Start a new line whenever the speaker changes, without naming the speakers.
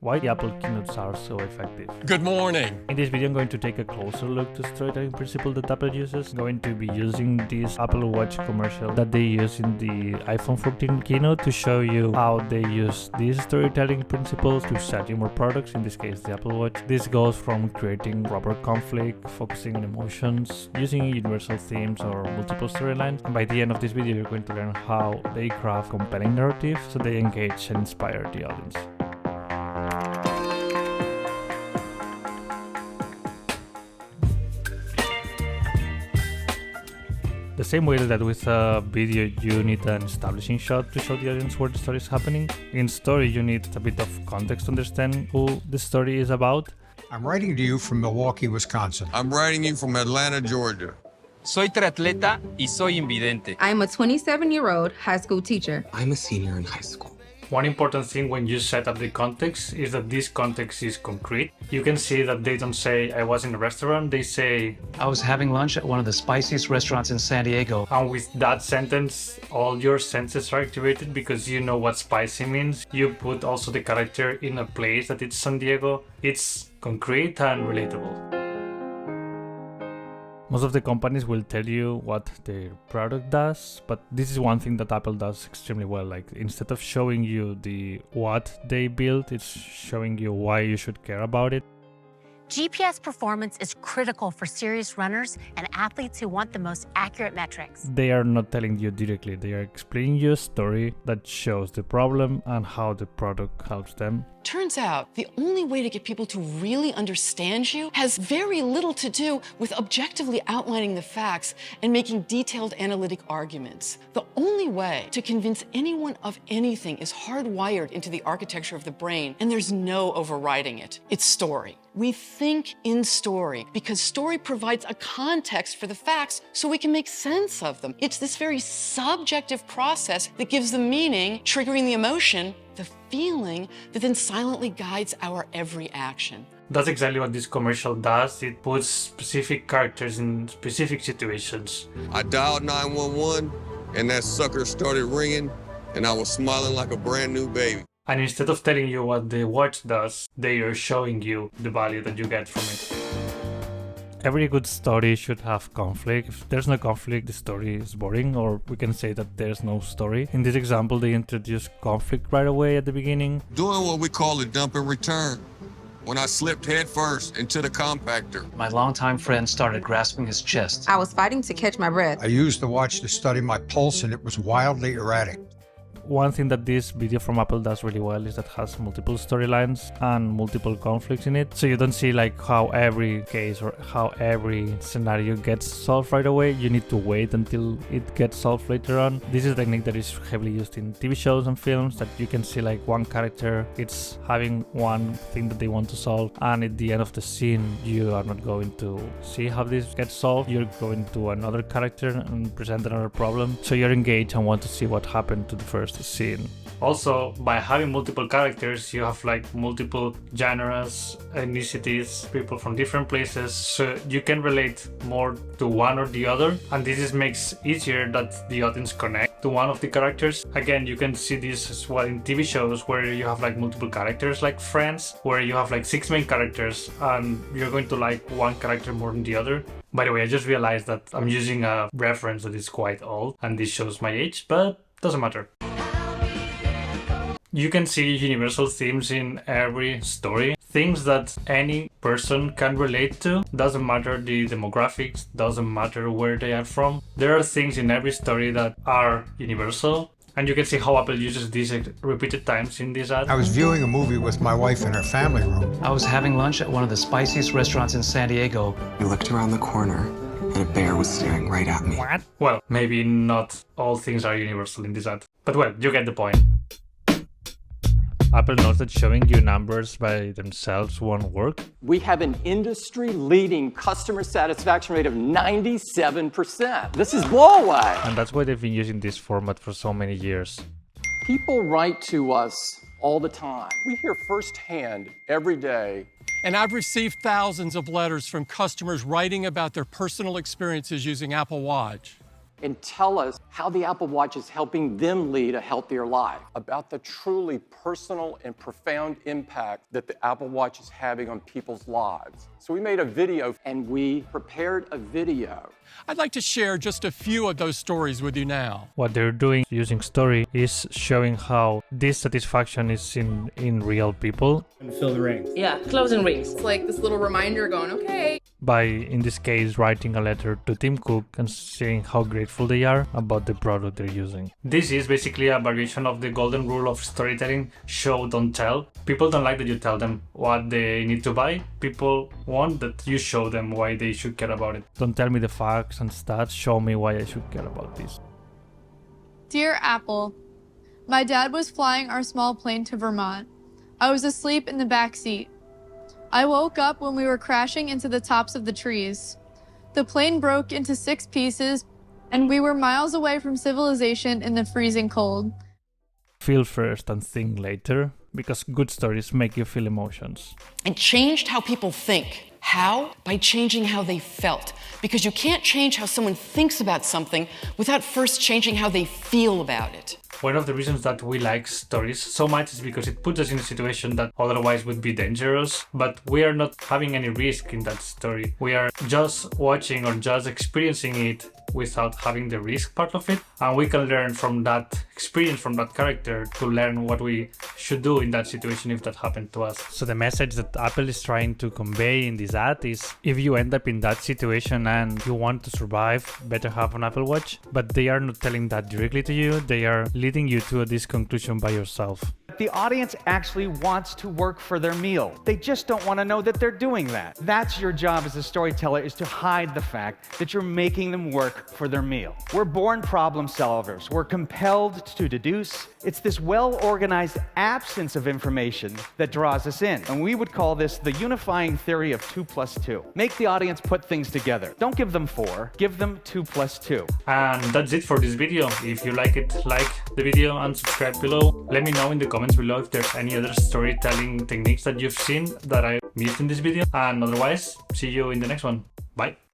why the Apple keynotes are so effective.
Good morning.
In this video, I'm going to take a closer look to storytelling principle that Apple uses. I'm going to be using this Apple Watch commercial that they use in the iPhone 14 keynote to show you how they use these storytelling principles to sell you more products, in this case the Apple Watch. This goes from creating proper conflict, focusing on emotions, using universal themes or multiple storylines. And by the end of this video, you're going to learn how they craft compelling narratives so they engage and inspire the audience. The same way that with a video you need an establishing shot to show the audience where the story is happening, in story you need a bit of context to understand who the story is about.
I'm writing to you from Milwaukee, Wisconsin.
I'm writing you from Atlanta, Georgia.
Soy triatleta y soy invidente.
I'm a 27-year-old high school teacher.
I'm a senior in high school.
One important thing when you set up the context is that this context is concrete. You can see that they don't say, I was in a restaurant, they say,
I was having lunch at one of the spiciest restaurants in San Diego.
And with that sentence, all your senses are activated because you know what spicy means. You put also the character in a place that it's San Diego. It's concrete and relatable. Most of the companies will tell you what their product does, but this is one thing that Apple does extremely well. Like, instead of showing you the what they built, it's showing you why you should care about it.
GPS performance is critical for serious runners and athletes who want the most accurate metrics.
They are not telling you directly, they are explaining you a story that shows the problem and how the product helps them.
Turns out the only way to get people to really understand you has very little to do with objectively outlining the facts and making detailed analytic arguments. The only way to convince anyone of anything is hardwired into the architecture of the brain, and there's no overriding it. It's story. We think in story because story provides a context for the facts so we can make sense of them. It's this very subjective process that gives them meaning, triggering the emotion, the feeling that then silently guides our every action.
That's exactly what this commercial does. It puts specific characters in specific situations.
I dialed 911 and that sucker started ringing and I was smiling like a brand new baby.
And instead of telling you what the watch does, they are showing you the value that you get from it. Every good story should have conflict. If there's no conflict, the story is boring, or we can say that there's no story. In this example, they introduce conflict right away at the beginning.
Doing what we call a dump and return. When I slipped headfirst into the compactor.
My longtime friend started grasping his chest.
I was fighting to catch my breath.
I used the watch to study my pulse and it was wildly erratic.
One thing that this video from Apple does really well is that it has multiple storylines and multiple conflicts in it. So you don't see like how every case or how every scenario gets solved right away. You need to wait until it gets solved later on. This is a technique that is heavily used in TV shows and films, that you can see like one character, it's having one thing that they want to solve, and at the end of the scene, you are not going to see how this gets solved. You're going to another character and present another problem. So you're engaged and want to see what happened to the first scene. Also, by having multiple characters, you have like multiple genres, ethnicities, people from different places, so you can relate more to one or the other, and this makes easier that the audience connect to one of the characters. Again, you can see this as well in TV shows where you have like multiple characters, like Friends, where you have like 6 main characters and you're going to like one character more than the other. By the way, I just realized that I'm using a reference that is quite old and this shows my age, but doesn't matter. You can see universal themes in every story, things that any person can relate to. Doesn't matter the demographics, doesn't matter where they are from. There are things in every story that are universal, and you can see how Apple uses these repeated times in this ad.
I was viewing a movie with my wife in her family room.
I was having lunch at one of the spiciest restaurants in San Diego.
I looked around the corner and a bear was staring right at me.
What? Well, maybe not all things are universal in this ad, but well, you get the point. Apple knows that showing you numbers by themselves won't work.
We have an industry-leading customer satisfaction rate of 97%. This is blow away.
And that's why they've been using this format for so many years.
People write to us all the time. We hear firsthand every day.
And I've received thousands of letters from customers writing about their personal experiences using Apple Watch.
and tell us how the Apple Watch is helping them lead a healthier life. About the truly personal and profound impact that the Apple Watch is having on people's lives. So we made a video and we prepared a video.
I'd like to share just a few of those stories with you now.
What they're doing using story is showing how dissatisfaction is in real people.
And fill the rings.
Yeah, closing rings.
It's like this little reminder going, okay.
By, in this case, writing a letter to Tim Cook and saying how grateful they are about the product they're using. This is basically a variation of the golden rule of storytelling: show, don't tell. People don't like that you tell them what they need to buy. People want that you show them why they should care about it. Don't tell me the facts and stats, show me why I should care about this.
Dear Apple, my dad was flying our small plane to Vermont. I was asleep in the back seat. I woke up when we were crashing into the tops of the trees. The plane broke into 6 pieces, and we were miles away from civilization in the freezing cold.
Feel first and think later, because good stories make you feel emotions.
And changed how people think. How? By changing how they felt. Because you can't change how someone thinks about something without first changing how they feel about it.
One of the reasons that we like stories so much is because it puts us in a situation that otherwise would be dangerous, but we are not having any risk in that story. We are just watching or just experiencing it without having the risk part of it, and we can learn from that experience, from that character, to learn what we should do in that situation if that happened to us. So the message that Apple is trying to convey in this ad is, if you end up in that situation and you want to survive, better have an Apple Watch. But they are not telling that directly to you, they are leading you to this conclusion by yourself.
The audience actually wants to work for their meal. They just don't want to know that they're doing that. That's your job as a storyteller, is to hide the fact that you're making them work for their meal. We're born problem solvers. We're compelled to deduce. It's this well-organized absence of information that draws us in. And we would call this the unifying theory of 2 plus 2. Make the audience put things together. Don't give them 4, give them 2 plus 2.
And that's it for this video. If you like it, like the video and subscribe below. Let me know in the comments below if there's any other storytelling techniques that you've seen that I missed in this video, and otherwise, see you in the next one. Bye.